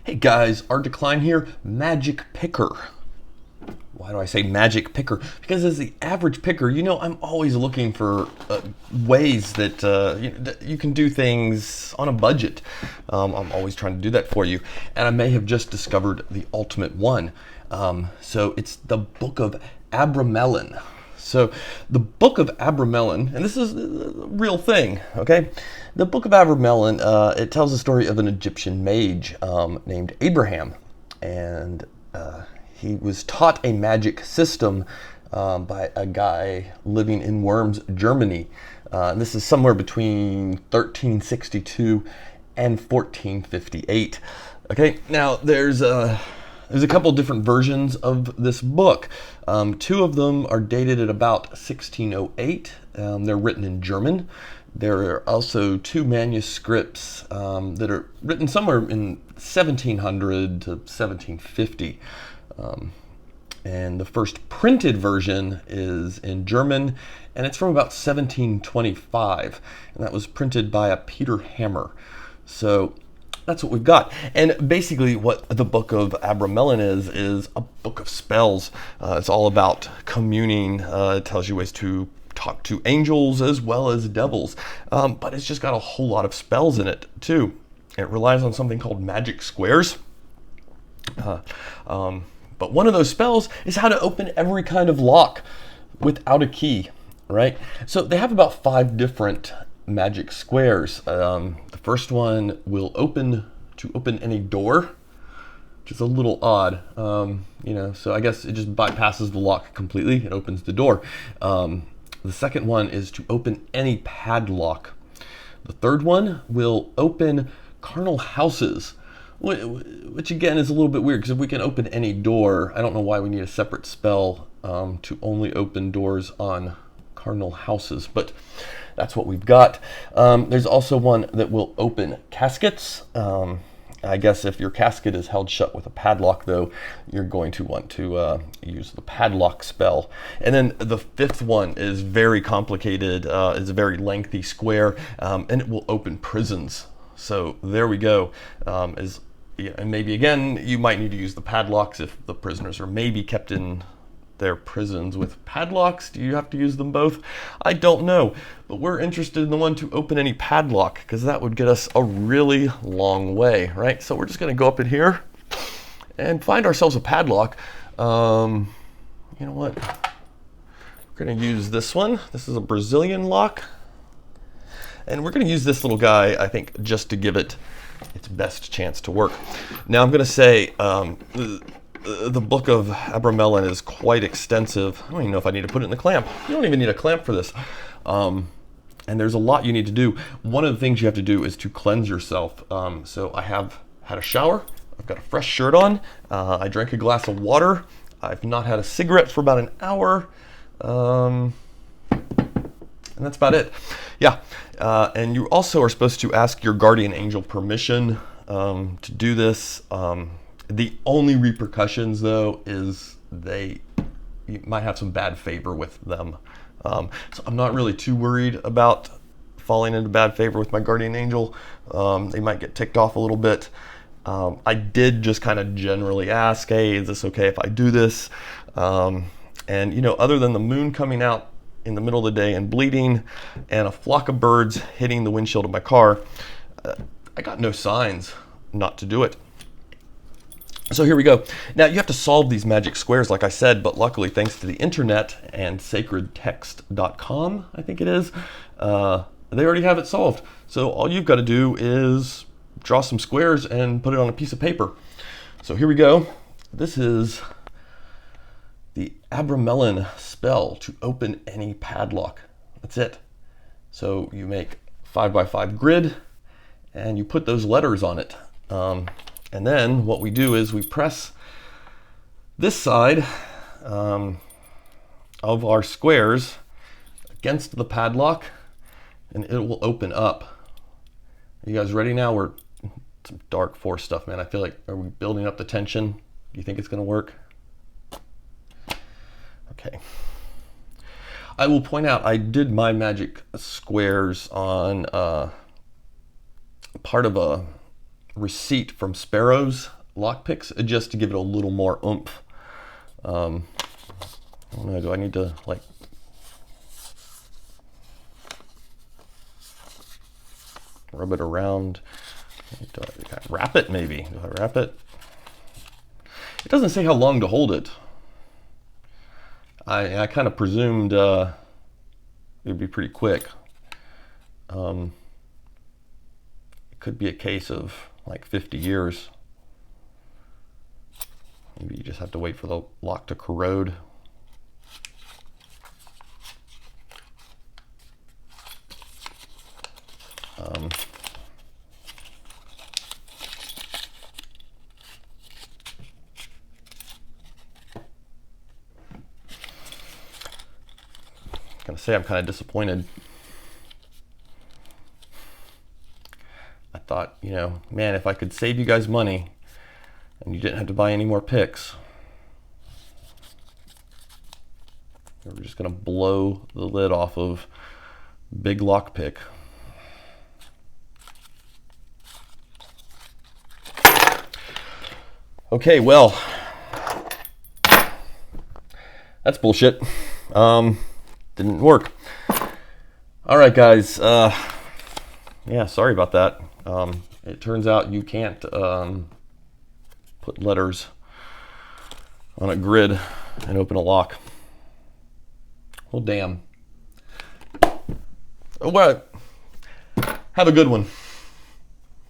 Hey guys, Art Decline here, Magic Picker. Why do I say magic picker? Because as the average picker, I'm always looking for ways that, that you can do things on a budget. I'm always trying to do that for you. And I may have just discovered the ultimate one. So it's the Book of Abramelin. So the Book of Abramelin, and this is a real thing, okay? The Book of Abramelin, it tells the story of an Egyptian mage named Abraham. And he was taught a magic system by a guy living in Worms, Germany. This is somewhere between 1362 and 1458. Okay, now there's a couple different versions of this book. Two of them are dated at about 1608. They're written in German. There are also two manuscripts that are written somewhere in 1700 to 1750. And the first printed version is in German, and it's from about 1725. And that was printed by a Peter Hammer. So that's what we've got. And basically what the Book of Abramelin is a book of spells. It's all about communing. It tells you ways to talk to angels as well as devils. But it's just got a whole lot of spells in it too. It relies on something called magic squares. But one of those spells is how to open every kind of lock without a key, right? So they have about 5 different magic squares. The first one will open any door, which is a little odd. So I guess it just bypasses the lock completely. It opens the door. The second one is to open any padlock. The third one will open carnal houses, which again is a little bit weird, because if we can open any door, I don't know why we need a separate spell to only open doors on carnal houses, but that's what we've got. There's also one that will open caskets. I guess if your casket is held shut with a padlock, though, you're going to want to use the padlock spell. And then the fifth one is very complicated. It's a very lengthy square, and it will open prisons. So there we go. And maybe again, you might need to use the padlocks if the prisoners are maybe kept in their prisons with padlocks. Do you have to use them both? I don't know, but we're interested in the one to open any padlock, because that would get us a really long way, right? So we're just going to go up in here and find ourselves a padlock. You know what? We're going to use this one. This is a Brazilian lock. And we're going to use this little guy, I think, just to give it its best chance to work. Now I'm going to say the Book of Abramelin is quite extensive. I don't even know if I need to put it in the clamp. You don't even need a clamp for this. And there's a lot you need to do. One of the things you have to do is to cleanse yourself. So I have had a shower. I've got a fresh shirt on. I drank a glass of water. I've not had a cigarette for about an hour. And that's about it. Yeah. And you also are supposed to ask your guardian angel permission to do this. The only repercussions, though, is you might have some bad favor with them. So I'm not really too worried about falling into bad favor with my guardian angel. They might get ticked off a little bit. I did just kind of generally ask, hey, is this okay if I do this? And, other than the moon coming out in the middle of the day and bleeding and a flock of birds hitting the windshield of my car, I got no signs not to do it. So here we go. Now you have to solve these magic squares, like I said, but luckily, thanks to the internet and sacredtext.com, I think it is, they already have it solved. So all you've got to do is draw some squares and put it on a piece of paper. So here we go. This is the Abramelin spell to open any padlock. That's it. So you make 5x5 grid and you put those letters on it. And then what we do is we press this side of our squares against the padlock, and it will open up. Are you guys ready now? We're some dark force stuff, man. I feel like, are we building up the tension? Do you think it's going to work? Okay. I will point out I did my magic squares on part of a receipt from Sparrow's lockpicks just to give it a little more oomph. I don't know, do I need to like rub it around? Do I wrap it maybe? Do I wrap it? It doesn't say how long to hold it. I kind of presumed it would be pretty quick. It could be a case of like 50 years. Maybe you just have to wait for the lock to corrode. I'm gonna say I'm kind of disappointed. I thought, you know, man, if I could save you guys money and you didn't have to buy any more picks, we're just gonna blow the lid off of big lock pick. Okay, well, that's bullshit. Didn't work. All right, guys. Yeah, sorry about that. It turns out you can't put letters on a grid and open a lock. Well, damn. Well, have a good one.